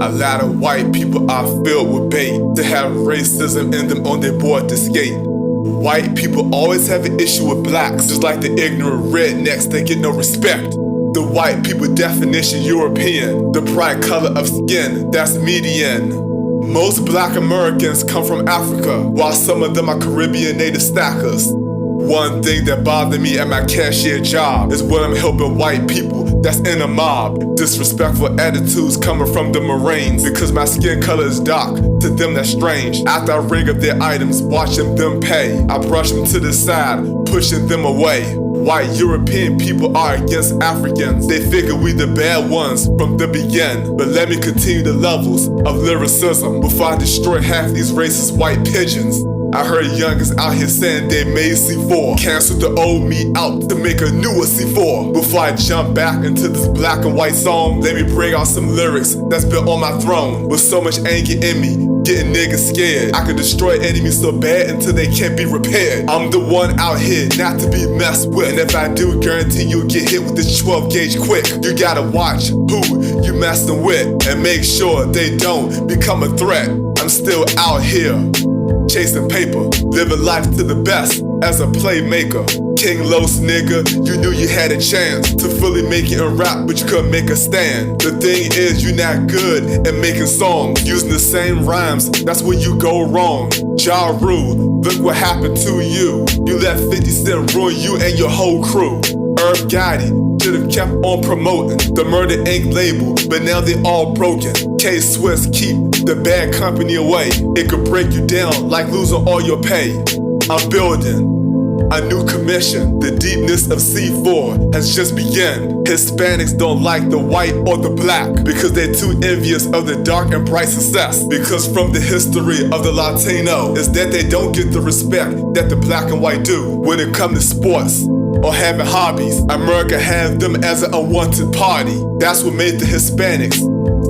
A lot of white people are filled with bait to have racism in them on their board to skate. White people always have an issue with blacks, just like the ignorant rednecks, they get no respect. The white people definition European, the bright color of skin, that's median. Most black Americans come from Africa, while some of them are Caribbean native stackers. One thing that bothered me at my cashier job is when I'm helping white people that's in a mob. Disrespectful attitudes coming from the Marines because my skin color is dark. To them that's strange. After I ring up their items, watching them pay, I brush them to the side, pushing them away. White European people are against Africans. They figure we the bad ones from the begin. But let me continue the levels of lyricism before I destroy half these racist white pigeons. I heard youngers out here saying they made C4, canceled the old me out to make a newer C4. Before I jump back into this black and white song, let me bring out some lyrics that's been on my throne. With so much anger in me, getting niggas scared. I can destroy enemies so bad until they can't be repaired. I'm the one out here not to be messed with, and if I do, guarantee you'll get hit with this 12 gauge quick. You gotta watch who you messing with and make sure they don't become a threat. I'm still out here chasing paper, living life to the best as a playmaker. King Los nigga, you knew you had a chance to fully make it in rap, but you couldn't make a stand. The thing is, you're not good at making songs, using the same rhymes, that's where you go wrong. Ja Rule, look what happened to you. You let 50 Cent ruin you and your whole crew. Irv Gotti should've kept on promoting the Murder Inc. label, but now they all broken. K-Swiss keep the bad company away. It could break you down like losing all your pay. I'm building a new commission. The deepness of C4 has just begun. Hispanics don't like the white or the black because they're too envious of the dark and bright success. Because from the history of the Latino is that they don't get the respect that the black and white do when it comes to sports or having hobbies. America have them as an unwanted party. That's what made the Hispanics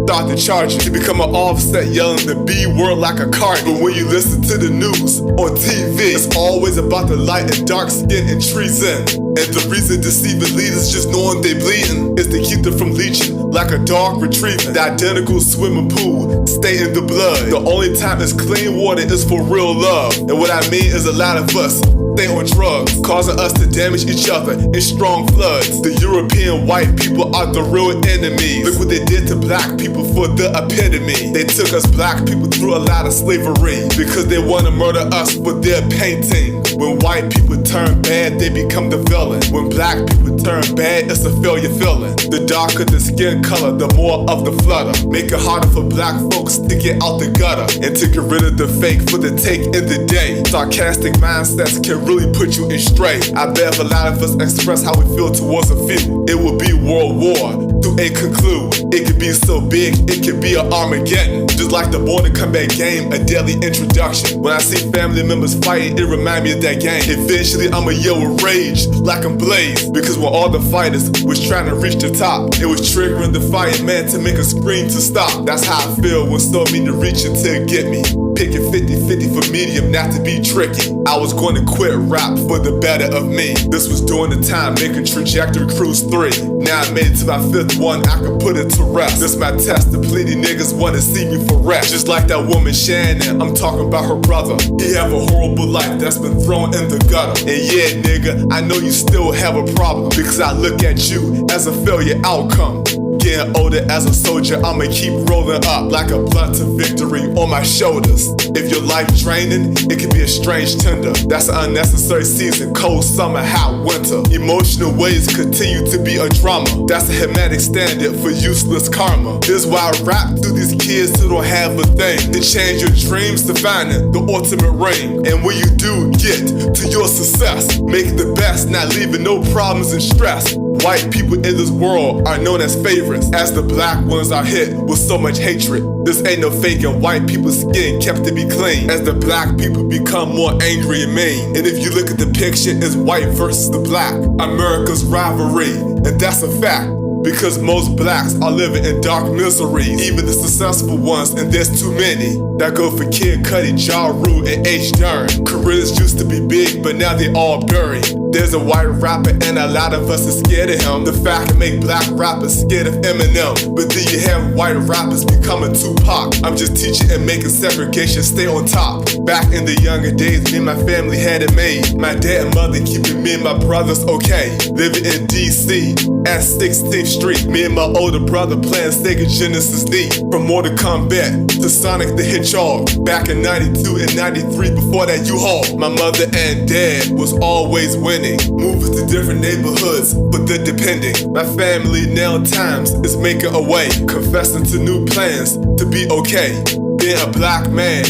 start to charge you to become an offset, yelling the B word like a card. But when you listen to the news on TV, it's always about the light and dark skin and treason. And the reason deceiving leaders just knowing they bleeding is to keep them from leeching like a dog retrieving. The identical swimming pool stay in the blood. The only time it's clean water is for real love. And what I mean is a lot of us stay on drugs, causing us to damage each other in strong floods. The European white people are the real enemies. Look what they did to black people for the epitome. They took us black people through a lot of slavery because they want to murder us for their painting. When white people turn bad, they become the villain. When black people turn bad, it's a failure feeling. The darker the skin color, the more of the flutter. Make it harder for black folks to get out the gutter and to get rid of the fake for the take in the day. Sarcastic mindsets can really put you in stray. I bet if a lot of us express how we feel towards a few, it will be world war to a conclude. It could be so big, it could be an Armageddon. Just like the Mortal Kombat game, a deadly introduction. When I see family members fighting, it reminds me of that game. Eventually I'ma yell with rage like I'm Blaze, because when all the fighters was trying to reach the top, it was triggering the fireman to make a scream to stop. That's how I feel when so many reaching to get me. Picking 50-50 for medium, not to be tricky. I was going to quit rap for the better of me. This was during the time making Trajectory Cruise 3. Now I made it to my 5th one, I can put it to rest. This my test, the plenty niggas wanna see me for rest. Just like that woman Shannon, I'm talking about her brother. He have a horrible life that's been thrown in the gutter. And yeah, nigga, I know you still have a problem, because I look at you as a failure outcome. Getting older as a soldier, I'ma keep rolling up like a blunt to victory on my shoulders. If your life draining, it can be a strange tender. That's an unnecessary season, cold summer, hot winter. Emotional waves continue to be a drama. That's a Hermetic standard for useless karma. This is why I rap to these kids who don't have a thing. To change your dreams to finding the ultimate ring. And when you do get to your success, make it the best, not leaving no problems and stress. White people in this world are known as favorites, as the black ones are hit with so much hatred. This ain't no faking, white people's skin kept to be clean, as the black people become more angry and mean. And if you look at the picture, it's white versus the black, America's rivalry, and that's a fact. Because most blacks are living in dark misery, even the successful ones, and there's too many. That go for Kid Cudi, Ja Rule, and H. Dern. Careers used to be big, but now they all buried. There's a white rapper and a lot of us are scared of him. The fact make black rappers scared of Eminem. But then you have white rappers becoming Tupac. I'm just teaching and making segregation stay on top. Back in the younger days, me and my family had it made. My dad and mother keeping me and my brothers okay. Living in DC at 16th Street. Me and my older brother playing Sega Genesis D. From Mortal Kombat to Sonic the Hedgehog. Back in 92 and 93 before that U-Haul. My mother and dad was always winning. Moving to different neighborhoods for the depending. My family now times is making a way. Confessing to new plans to be okay. Being a black man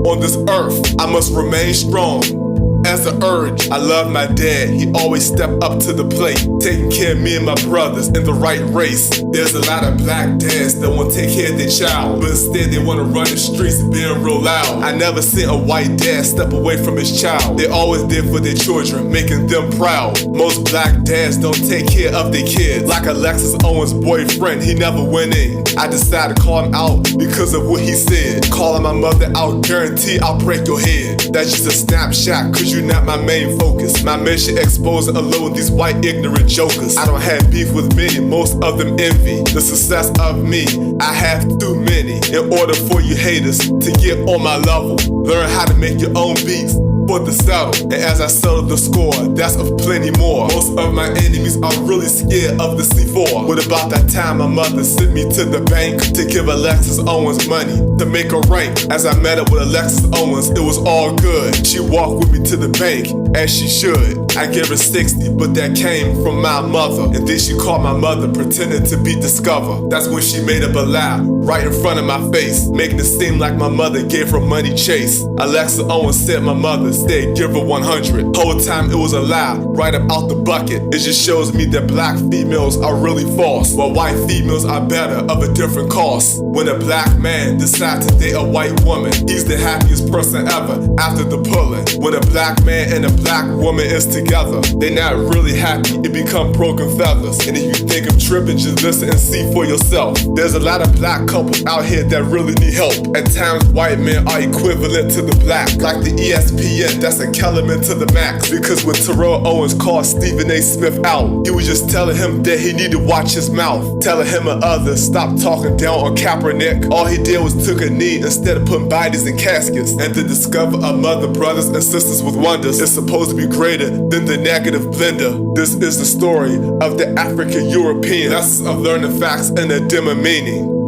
on this earth, I must remain strong. As an urge, I love my dad, he always stepped up to the plate, taking care of me and my brothers in the right race. There's a lot of black dads that won't take care of their child, but instead they wanna run the streets being real loud. I never seen a white dad step away from his child. They always there for their children, making them proud. Most black dads don't take care of their kids. Like Alexis Owens' boyfriend, he never went in. I decided to call him out because of what he said. Calling my mother out, guarantee I'll break your head. That's just a snapshot, cause you're not my main focus. My mission expose and unload these white ignorant jokers. I don't have beef with many, most of them envy the success of me. I have too many in order for you haters to get on my level. Learn how to make your own beats for the settle. And as I settle the score, that's of plenty more. Most of my enemies are really scared of the C4. What about that time my mother sent me to the bank to give Alexis Owens money to make her rank? As I met up with Alexis Owens, it was all good. She walked with me to the bank, as she should. I gave her 60, but that came from my mother. And then she called my mother, pretending to be Discover. That's when she made up a lie, right in front of my face, making it seem like my mother gave her money chase. Alexis Owens said my mother said give her 100. Whole time it was a lie, right up out the bucket. It just shows me that black females are really false, while white females are better, of a different cost. When a black man decides to date a white woman, he's the happiest person ever after the pulling. When a black man and a black woman is together, they not really happy, it become broken feathers. And if you think I'm tripping, just listen and see for yourself. There's a lot of black couples out here that really need help. At times white men are equivalent to the black, like the ESPN, that's a Kellerman to the max. Because when Terrell Owens called Stephen A. Smith out, he was just telling him that he need to watch his mouth, telling him and others stop talking down on Kaepernick. All he did was took a knee instead of putting bodies in caskets. And to discover a mother, brothers and sisters with wonders is supposed to be greater than the negative blender. This is the story of the African European, lessons of learning facts and a dimmer meaning.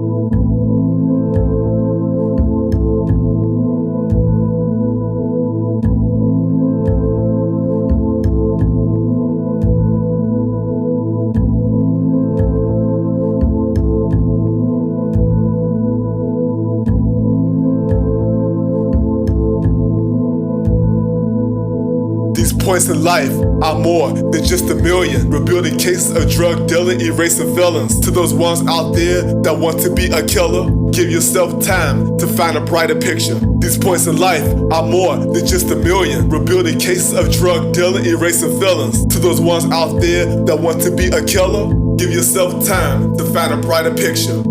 These points in life are more than just a million. Rebuilding cases of drug dealing, erasing felons. To those ones out there that want to be a killer, give yourself time to find a brighter picture. These points in life are more than just a million. Rebuilding cases of drug dealing, erasing felons. To those ones out there that want to be a killer, give yourself time to find a brighter picture.